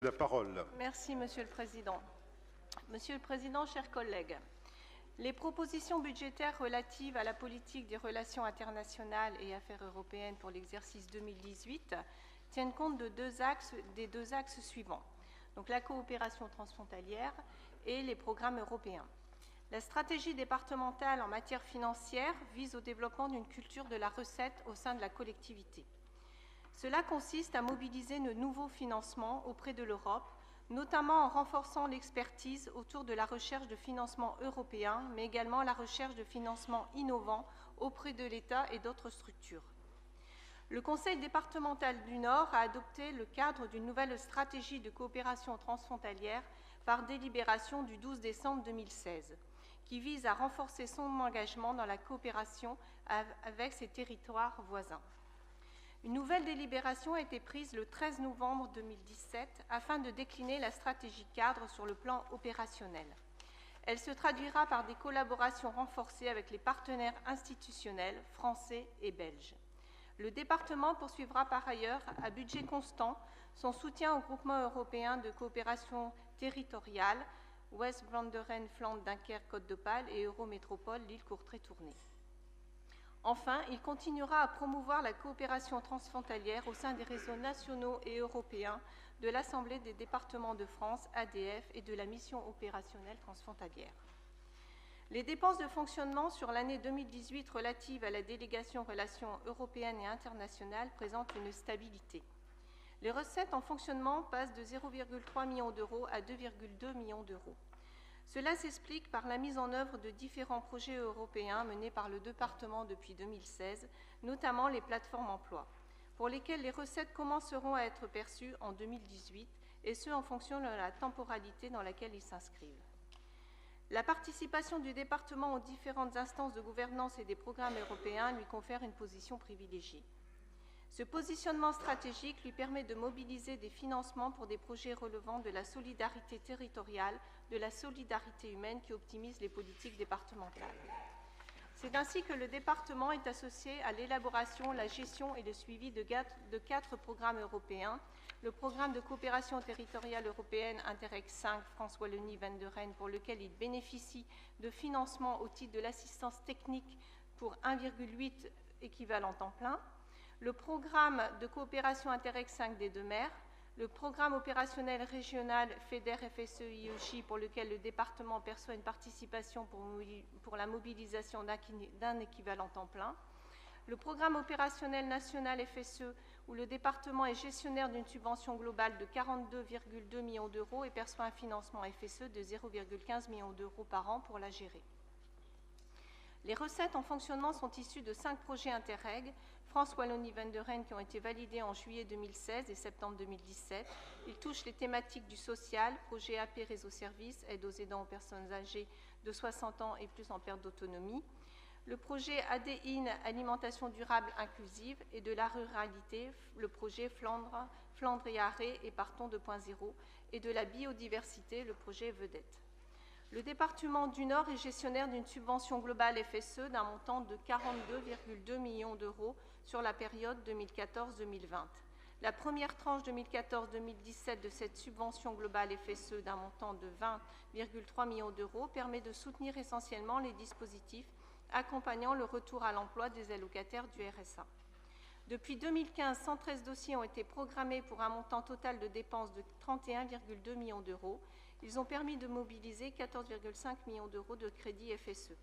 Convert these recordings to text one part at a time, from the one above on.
La parole. Merci, Monsieur le Président. Monsieur le Président, chers collègues, les propositions budgétaires relatives à la politique des relations internationales et affaires européennes pour l'exercice 2018 tiennent compte des deux axes suivants, donc la coopération transfrontalière et les programmes européens. La stratégie départementale en matière financière vise au développement d'une culture de la recette au sein de la collectivité. Cela consiste à mobiliser de nouveaux financements auprès de l'Europe, notamment en renforçant l'expertise autour de la recherche de financement européen, mais également la recherche de financement innovant auprès de l'État et d'autres structures. Le Conseil départemental du Nord a adopté le cadre d'une nouvelle stratégie de coopération transfrontalière par délibération du 12 décembre 2016, qui vise à renforcer son engagement dans la coopération avec ses territoires voisins. Une nouvelle délibération a été prise le 13 novembre 2017 afin de décliner la stratégie cadre sur le plan opérationnel. Elle se traduira par des collaborations renforcées avec les partenaires institutionnels français et belges. Le département poursuivra par ailleurs, à budget constant, son soutien au groupement européen de coopération territoriale West-Vlaanderen, Flandre, Dunkerque, Côte d'Opale et Eurométropole, l'île Courtrai-Tournai. Enfin, il continuera à promouvoir la coopération transfrontalière au sein des réseaux nationaux et européens de l'Assemblée des départements de France, ADF, et de la mission opérationnelle transfrontalière. Les dépenses de fonctionnement sur l'année 2018 relatives à la délégation relations européennes et internationales présentent une stabilité. Les recettes en fonctionnement passent de 0,3 million d'euros à 2,2 millions d'euros. Cela s'explique par la mise en œuvre de différents projets européens menés par le département depuis 2016, notamment les plateformes emploi, pour lesquelles les recettes commenceront à être perçues en 2018, et ce en fonction de la temporalité dans laquelle ils s'inscrivent. La participation du département aux différentes instances de gouvernance et des programmes européens lui confère une position privilégiée. Ce positionnement stratégique lui permet de mobiliser des financements pour des projets relevant de la solidarité territoriale, de la solidarité humaine qui optimise les politiques départementales. C'est ainsi que le département est associé à l'élaboration, la gestion et le suivi de 4 programmes européens. Le programme de coopération territoriale européenne Interreg 5 France-Wallonie-Val de Rennes, pour lequel il bénéficie de financement au titre de l'assistance technique pour 1,8 équivalent temps plein. Le programme de coopération Interreg 5 des Deux-Mers, le programme opérationnel régional FEDER-FSE-IEJ, pour lequel le département perçoit une participation pour la mobilisation d'un équivalent temps plein, le programme opérationnel national FSE, où le département est gestionnaire d'une subvention globale de 42,2 millions d'euros et perçoit un financement FSE de 0,15 millions d'euros par an pour la gérer. Les recettes en fonctionnement sont issues de 5 projets Interreg, France-Wallonie-Val de Rennes, qui ont été validés en juillet 2016 et septembre 2017. Ils touchent les thématiques du social, projet AP Réseau Service, aide aux aidants aux personnes âgées de 60 ans et plus en perte d'autonomie. Le projet ADIN, alimentation durable inclusive, et de la ruralité, le projet Flandre et Arrêt et Partons 2.0, et de la biodiversité, le projet Vedette. Le département du Nord est gestionnaire d'une subvention globale FSE d'un montant de 42,2 millions d'euros sur la période 2014-2020. La première tranche 2014-2017 de cette subvention globale FSE d'un montant de 20,3 millions d'euros permet de soutenir essentiellement les dispositifs accompagnant le retour à l'emploi des allocataires du RSA. Depuis 2015, 113 dossiers ont été programmés pour un montant total de dépenses de 31,2 millions d'euros. Ils ont permis de mobiliser 14,5 millions d'euros de crédits FSE.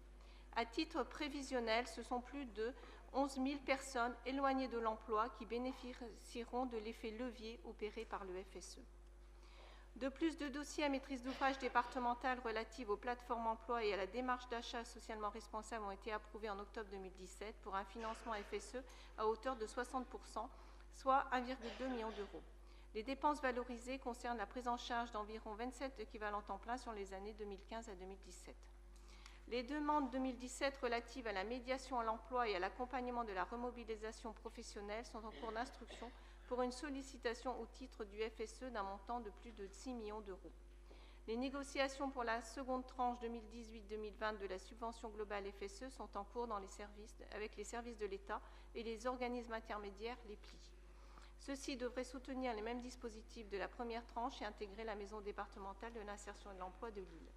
À titre prévisionnel, ce sont plus de 11 000 personnes éloignées de l'emploi qui bénéficieront de l'effet levier opéré par le FSE. De plus, 2 dossiers à maîtrise d'ouvrage départementale relatifs aux plateformes emploi et à la démarche d'achat socialement responsable ont été approuvés en octobre 2017 pour un financement FSE à hauteur de 60%, soit 1,2 million d'euros. Les dépenses valorisées concernent la prise en charge d'environ 27 équivalents temps plein sur les années 2015 à 2017. Les demandes 2017 relatives à la médiation à l'emploi et à l'accompagnement de la remobilisation professionnelle sont en cours d'instruction pour une sollicitation au titre du FSE d'un montant de plus de 6 millions d'euros. Les négociations pour la seconde tranche 2018-2020 de la subvention globale FSE sont en cours avec les services de l'État et les organismes intermédiaires, les PLI. Ceux-ci devraient soutenir les mêmes dispositifs de la première tranche et intégrer la maison départementale de l'insertion et de l'emploi de Lille.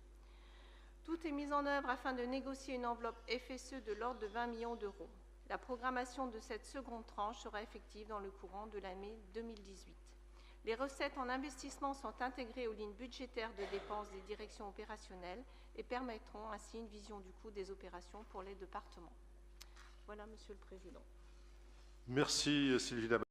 Tout est mis en œuvre afin de négocier une enveloppe FSE de l'ordre de 20 millions d'euros. La programmation de cette seconde tranche sera effective dans le courant de l'année 2018. Les recettes en investissement sont intégrées aux lignes budgétaires de dépenses des directions opérationnelles et permettront ainsi une vision du coût des opérations pour les départements. Voilà, Monsieur le Président. Merci, Sylvie Dabas.